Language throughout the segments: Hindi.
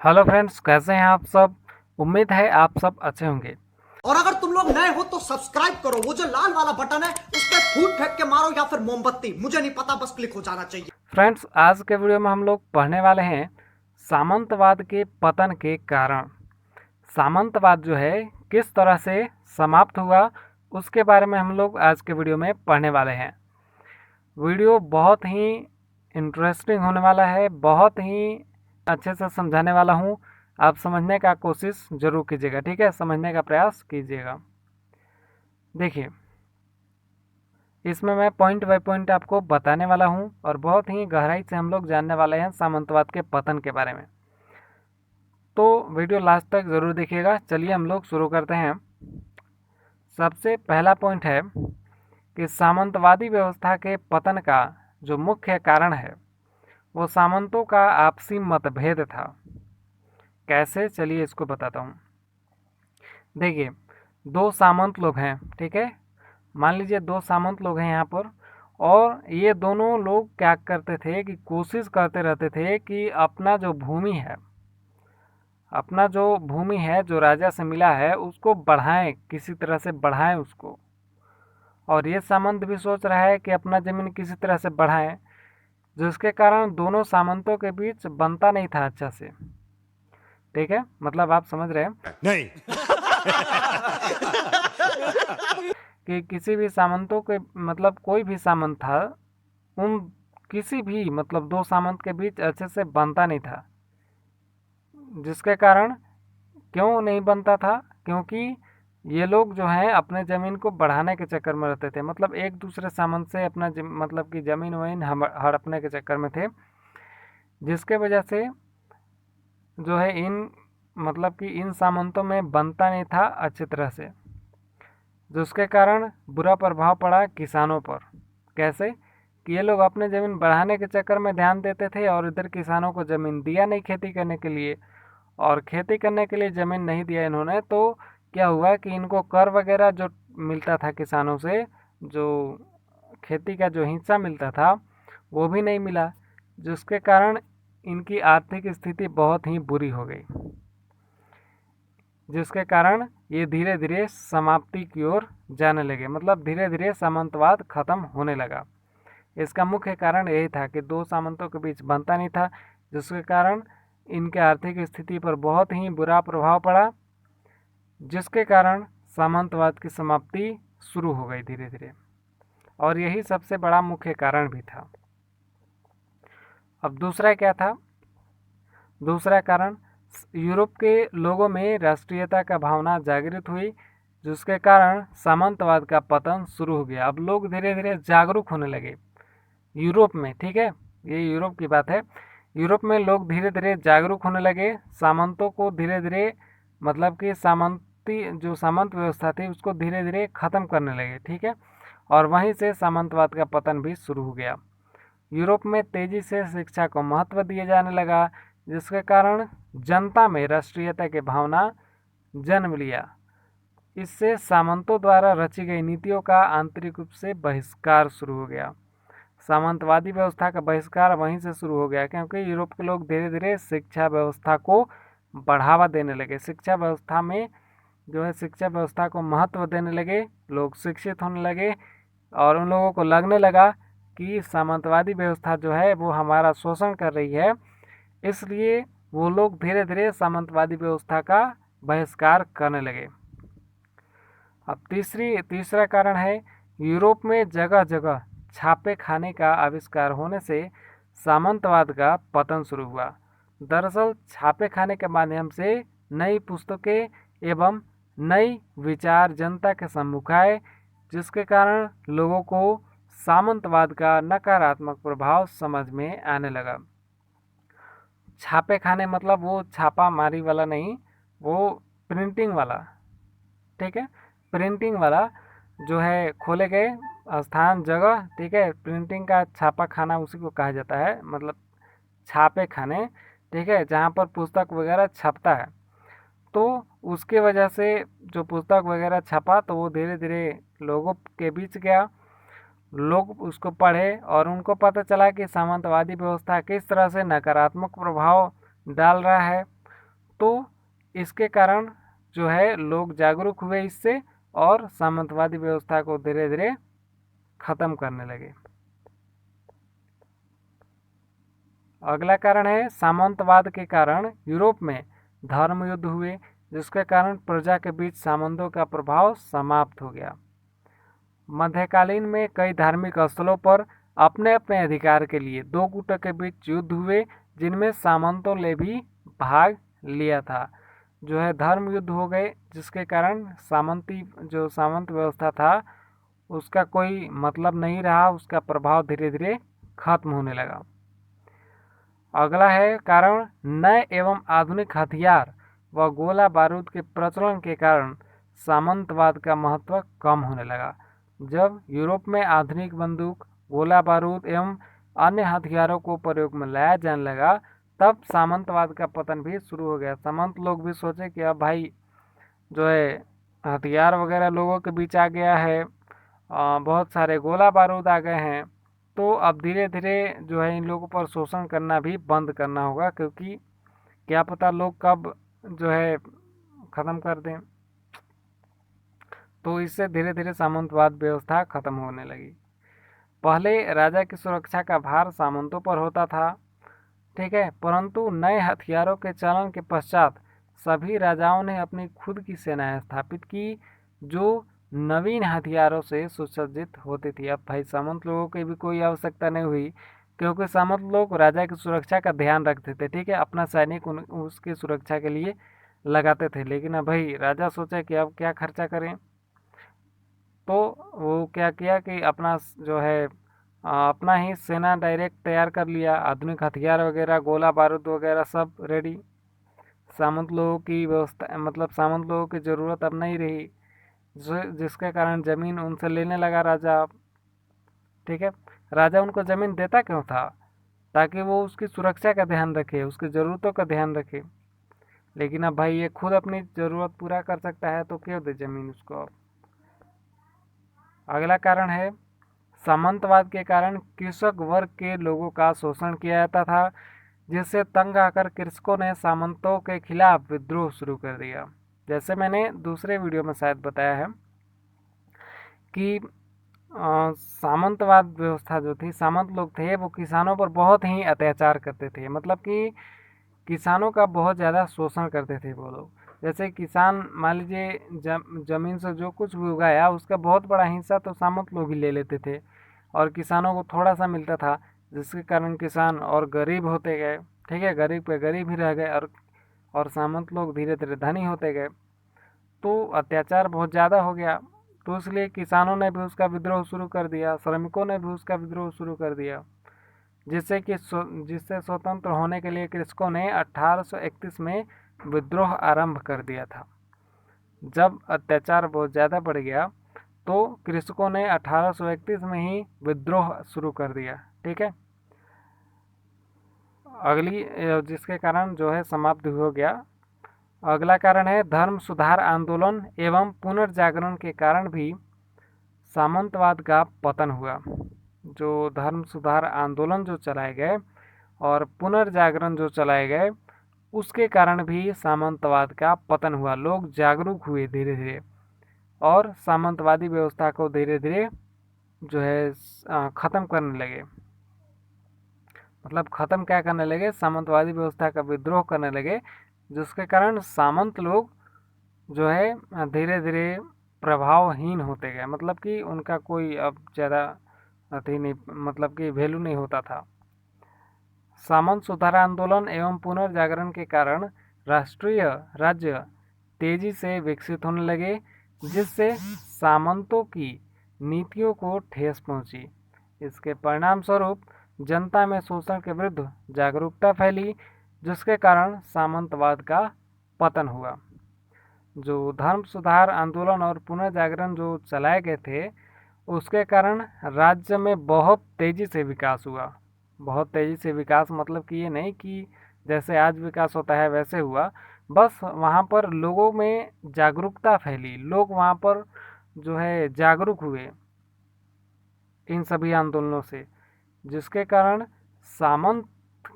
हेलो फ्रेंड्स, कैसे हैं आप सब। उम्मीद है आप सब अच्छे होंगे। और अगर तुम लोग नए हो तो सब्सक्राइब करो। वो जो लाल वाला बटन है उस पर फूट फेंक के मारो या फिर मोमबत्ती, मुझे नहीं पता, बस क्लिक हो जाना चाहिए। फ्रेंड्स, आज के वीडियो में हम लोग पढ़ने वाले हैं सामंतवाद के पतन के कारण। सामंतवाद जो है किस तरह से समाप्त हुआ, उसके बारे में हम लोग आज के वीडियो में पढ़ने वाले हैं। वीडियो बहुत ही इंटरेस्टिंग होने वाला है, बहुत ही अच्छे से समझाने वाला हूँ। आप समझने का कोशिश ज़रूर कीजिएगा, ठीक है, समझने का प्रयास कीजिएगा। देखिए, इसमें मैं पॉइंट बाय पॉइंट आपको बताने वाला हूं और बहुत ही गहराई से हम लोग जानने वाले हैं सामंतवाद के पतन के बारे में। तो वीडियो लास्ट तक ज़रूर देखिएगा। चलिए हम लोग शुरू करते हैं। सबसे पहला पॉइंट है कि सामंतवादी व्यवस्था के पतन का जो मुख्य कारण है वो सामंतों का आपसी मतभेद था। कैसे, चलिए इसको बताता हूँ। देखिए, दो सामंत लोग हैं, ठीक है। मान लीजिए दो सामंत लोग हैं यहाँ पर, और ये दोनों लोग क्या करते थे कि कोशिश करते रहते थे कि अपना जो भूमि है जो राजा से मिला है उसको बढ़ाएं, किसी तरह से बढ़ाएं उसको। और ये सामंत भी सोच रहा है कि अपना ज़मीन किसी तरह से बढ़ाएं, जिसके कारण दोनों सामंतों के बीच बनता नहीं था अच्छा से। ठीक है, मतलब आप समझ रहे हैं नहीं। कि किसी भी सामंतों के मतलब कोई भी सामंत था, उन किसी भी मतलब दो सामंत के बीच अच्छे से बनता नहीं था। जिसके कारण क्यों नहीं बनता था, क्योंकि ये लोग जो हैं अपने ज़मीन को बढ़ाने के चक्कर में रहते थे। मतलब एक दूसरे सामंत से अपना मतलब कि ज़मीन वमीन हड़पने के चक्कर में थे, जिसके वजह से जो है इन मतलब कि इन सामंतों में बनता नहीं था अच्छी तरह से, जिसके कारण बुरा प्रभाव पड़ा किसानों पर। कैसे कि ये लोग अपने ज़मीन बढ़ाने के चक्कर में ध्यान देते थे और इधर किसानों को ज़मीन दिया नहीं खेती करने के लिए, और खेती करने के लिए ज़मीन नहीं दिया इन्होंने, तो क्या हुआ कि इनको कर वगैरह जो मिलता था किसानों से, जो खेती का जो हिस्सा मिलता था वो भी नहीं मिला, जिसके कारण इनकी आर्थिक स्थिति बहुत ही बुरी हो गई, जिसके कारण ये धीरे धीरे समाप्ति की ओर जाने लगे। मतलब धीरे धीरे सामंतवाद खत्म होने लगा। इसका मुख्य कारण यही था कि दो सामंतों के बीच बनता नहीं था, जिसके कारण इनके आर्थिक स्थिति पर बहुत ही बुरा प्रभाव पड़ा, जिसके कारण सामंतवाद की समाप्ति शुरू हो गई धीरे धीरे। और यही सबसे बड़ा मुख्य कारण भी था। अब दूसरा क्या था। दूसरा कारण, यूरोप के लोगों में राष्ट्रीयता का भावना जागृत हुई, जिसके कारण सामंतवाद का पतन शुरू हो गया। अब लोग धीरे धीरे जागरूक होने लगे यूरोप में, ठीक है, ये यूरोप की बात है। यूरोप में लोग धीरे धीरे जागरूक होने लगे, सामंतों को धीरे धीरे मतलब कि सामंती जो सामंत व्यवस्था थी उसको धीरे धीरे ख़त्म करने लगे, ठीक है। और वहीं से सामंतवाद का पतन भी शुरू हो गया। यूरोप में तेज़ी से शिक्षा को महत्व दिया जाने लगा, जिसके कारण जनता में राष्ट्रीयता की भावना जन्म लिया। इससे सामंतों द्वारा रची गई नीतियों का आंतरिक रूप से बहिष्कार शुरू हो गया। सामंतवादी व्यवस्था का बहिष्कार वहीं से शुरू हो गया, क्योंकि यूरोप के लोग धीरे धीरे शिक्षा व्यवस्था को बढ़ावा देने लगे। शिक्षा व्यवस्था में जो है शिक्षा व्यवस्था को महत्व देने लगे, लोग शिक्षित होने लगे, और उन लोगों को लगने लगा कि सामंतवादी व्यवस्था जो है वो हमारा शोषण कर रही है, इसलिए वो लोग धीरे धीरे सामंतवादी व्यवस्था का बहिष्कार करने लगे। अब तीसरा कारण है, यूरोप में जगह जगह छापे खाने का आविष्कार होने से सामंतवाद का पतन शुरू हुआ। दरअसल छापे खाने के माध्यम से नई पुस्तकें एवं नई विचार जनता के सम्मुख आए, जिसके कारण लोगों को सामंतवाद का नकारात्मक प्रभाव समझ में आने लगा। छापे खाने मतलब वो छापा मारी वाला नहीं, वो प्रिंटिंग वाला, ठीक है, प्रिंटिंग वाला जो है खोले गए स्थान जगह, ठीक है, प्रिंटिंग का छापा खाना उसी को कहा जाता है, मतलब छापे खाने, ठीक है, जहाँ पर पुस्तक वगैरह छपता है। तो उसके वजह से जो पुस्तक वगैरह छपा तो वो धीरे धीरे लोगों के बीच गया, लोग उसको पढ़े और उनको पता चला कि सामंतवादी व्यवस्था किस तरह से नकारात्मक प्रभाव डाल रहा है। तो इसके कारण जो है लोग जागरूक हुए इससे और सामंतवादी व्यवस्था को धीरे धीरे खत्म करने लगे। अगला कारण है सामंतवाद के कारण यूरोप में धर्म युद्ध हुए, जिसके कारण प्रजा के बीच सामंतों का प्रभाव समाप्त हो गया। मध्यकालीन में कई धार्मिक स्थलों पर अपने अपने अधिकार के लिए दो गुटों के बीच युद्ध हुए, जिनमें सामंतों ने भी भाग लिया था। जो है धर्म युद्ध हो गए, जिसके कारण सामंत व्यवस्था था उसका कोई मतलब नहीं रहा, उसका प्रभाव धीरे धीरे खत्म होने लगा। अगला है कारण नए एवं आधुनिक हथियार व गोला बारूद के प्रचलन के कारण सामंतवाद का महत्व कम होने लगा। जब यूरोप में आधुनिक बंदूक, गोला बारूद एवं अन्य हथियारों को प्रयोग में लाया जाने लगा, तब सामंतवाद का पतन भी शुरू हो गया। सामंत लोग भी सोचे कि अब भाई जो है हथियार वगैरह लोगों के बीच आ गया है, बहुत सारे गोला बारूद आ गए हैं, तो अब धीरे धीरे जो है इन लोगों पर शोषण करना भी बंद करना होगा, क्योंकि क्या पता लोग कब जो है ख़त्म कर दें। तो इससे धीरे धीरे सामंतवाद व्यवस्था खत्म होने लगी। पहले राजा की सुरक्षा का भार सामंतों पर होता था, ठीक है, परंतु नए हथियारों के चलन के पश्चात सभी राजाओं ने अपनी खुद की सेनाएं स्थापित की, जो नवीन हथियारों से सुसज्जित होती थी। अब भाई सामंत लोगों की भी कोई आवश्यकता नहीं हुई, क्योंकि सामंत लोग राजा की सुरक्षा का ध्यान रखते थे, ठीक है, अपना सैनिक उसकी सुरक्षा के लिए लगाते थे। लेकिन अब भाई राजा सोचे कि अब क्या खर्चा करें, तो वो क्या किया कि अपना जो है अपना ही सेना डायरेक्ट तैयार कर लिया, आधुनिक हथियार वगैरह, गोला बारूद वगैरह सब रेडी। सामंत लोगों की व्यवस्था मतलब सामंत लोगों की ज़रूरत अब नहीं रही, जिसके कारण ज़मीन उनसे लेने लगा राजा। ठीक है, राजा उनको ज़मीन देता क्यों था? ताकि वो उसकी सुरक्षा का ध्यान रखे, उसकी ज़रूरतों का ध्यान रखे। लेकिन अब भाई ये खुद अपनी ज़रूरत पूरा कर सकता है, तो क्यों दे ज़मीन उसको अब। अगला कारण है सामंतवाद के कारण कृषक वर्ग के लोगों का शोषण किया जाता था, जिससे तंग आकर कृषकों ने सामंतों के खिलाफ विद्रोह शुरू कर दिया। जैसे मैंने दूसरे वीडियो में शायद बताया है कि सामंतवाद व्यवस्था जो थी, सामंत लोग थे वो किसानों पर बहुत ही अत्याचार करते थे, मतलब कि किसानों का बहुत ज़्यादा शोषण करते थे वो लोग। जैसे किसान मान लीजिए ज़मीन से जो कुछ भी उगाया उसका बहुत बड़ा हिस्सा तो सामंत लोग ही ले लेते थे, और किसानों को थोड़ा सा मिलता था, जिसके कारण किसान और गरीब होते गए। ठीक है, गरीब पे गरीब ही रह गए, और सामंत लोग धीरे धीरे धनी होते गए। तो अत्याचार बहुत ज़्यादा हो गया, तो इसलिए किसानों ने भी उसका विद्रोह शुरू कर दिया, श्रमिकों ने भी उसका विद्रोह शुरू कर दिया, जिससे स्वतंत्र होने के लिए कृषकों ने 1831 में विद्रोह आरंभ कर दिया था। जब अत्याचार बहुत ज़्यादा बढ़ गया तो कृषकों ने 1831 में ही विद्रोह शुरू कर दिया। ठीक है, अगली जिसके कारण जो है समाप्त हो गया। अगला कारण है धर्म सुधार आंदोलन एवं पुनर्जागरण के कारण भी सामंतवाद का पतन हुआ। जो धर्म सुधार आंदोलन जो चलाए गए और पुनर्जागरण जो चलाए गए, उसके कारण भी सामंतवाद का पतन हुआ। लोग जागरूक हुए धीरे धीरे, और सामंतवादी व्यवस्था को धीरे धीरे जो है ख़त्म करने लगे। मतलब ख़त्म क्या करने लगे? सामंतवादी व्यवस्था का विद्रोह करने लगे, जिसके कारण सामंत लोग जो है धीरे धीरे प्रभावहीन होते गए। मतलब कि उनका कोई अब ज़्यादा अथी नहीं, मतलब कि वैल्यू नहीं होता था। सामंत सुधार आंदोलन एवं पुनर्जागरण के कारण राष्ट्रीय राज्य तेजी से विकसित होने लगे, जिससे सामंतों की नीतियों को ठेस पहुंची। इसके परिणाम स्वरूप जनता में शोषण के विरुद्ध जागरूकता फैली, जिसके कारण सामंतवाद का पतन हुआ। जो धर्म सुधार आंदोलन और पुनर्जागरण जो चलाए गए थे, उसके कारण राज्य में बहुत तेज़ी से विकास हुआ। बहुत तेज़ी से विकास मतलब कि ये नहीं कि जैसे आज विकास होता है वैसे हुआ, बस वहाँ पर लोगों में जागरूकता फैली, लोग वहाँ पर जो है जागरूक हुए इन सभी आंदोलनों से, जिसके कारण सामंत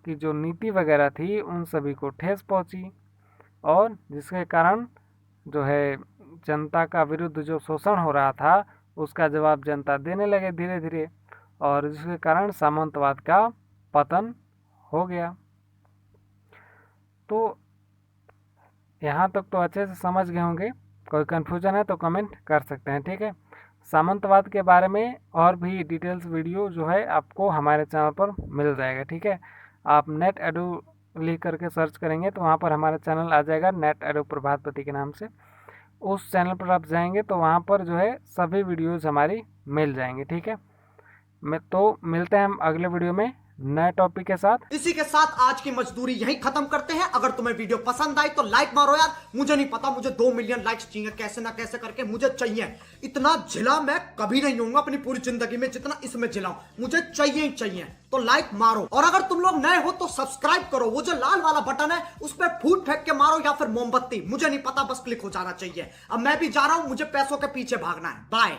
की जो नीति वगैरह थी उन सभी को ठेस पहुँची। और जिसके कारण जो है जनता का विरुद्ध जो शोषण हो रहा था उसका जवाब जनता देने लगे धीरे धीरे, और जिसके कारण सामंतवाद का पतन हो गया। तो यहाँ तक तो अच्छे से समझ गए होंगे, कोई कन्फ्यूजन है तो कमेंट कर सकते हैं, ठीक है। सामंतवाद के बारे में और भी डिटेल्स वीडियो जो है आपको हमारे चैनल पर मिल जाएगा, ठीक है। आप नेट एडू लिख करके सर्च करेंगे तो वहाँ पर हमारा चैनल आ जाएगा, नेट एडू प्रभातपति के नाम से। उस चैनल पर आप जाएंगे तो वहाँ पर जो है सभी वीडियोज़ हमारी मिल जाएंगे, ठीक है। तो मिलते हैं हम अगले वीडियो में नए टॉपिक के साथ। इसी के साथ आज की मजदूरी यहीं खत्म करते हैं। अगर तुम्हें वीडियो पसंद आई तो लाइक मारो यार। मुझे नहीं पता, मुझे 2 मिलियन लाइक्स चाहिए, कैसे ना कैसे करके मुझे चाहिए। इतना झिला मैं कभी नहीं होऊंगा अपनी पूरी जिंदगी में जितना इसमें झिलाऊं, मुझे चाहिए ही चाहिए। तो लाइक मारो, और अगर तुम लोग नए हो तो सब्सक्राइब करो। वो जो लाल वाला बटन है उस पर फूट फेंक के मारो या फिर मोमबत्ती, मुझे नहीं पता, बस क्लिक हो जाना चाहिए। अब मैं भी जा रहा हूं, मुझे पैसों के पीछे भागना है। बाय।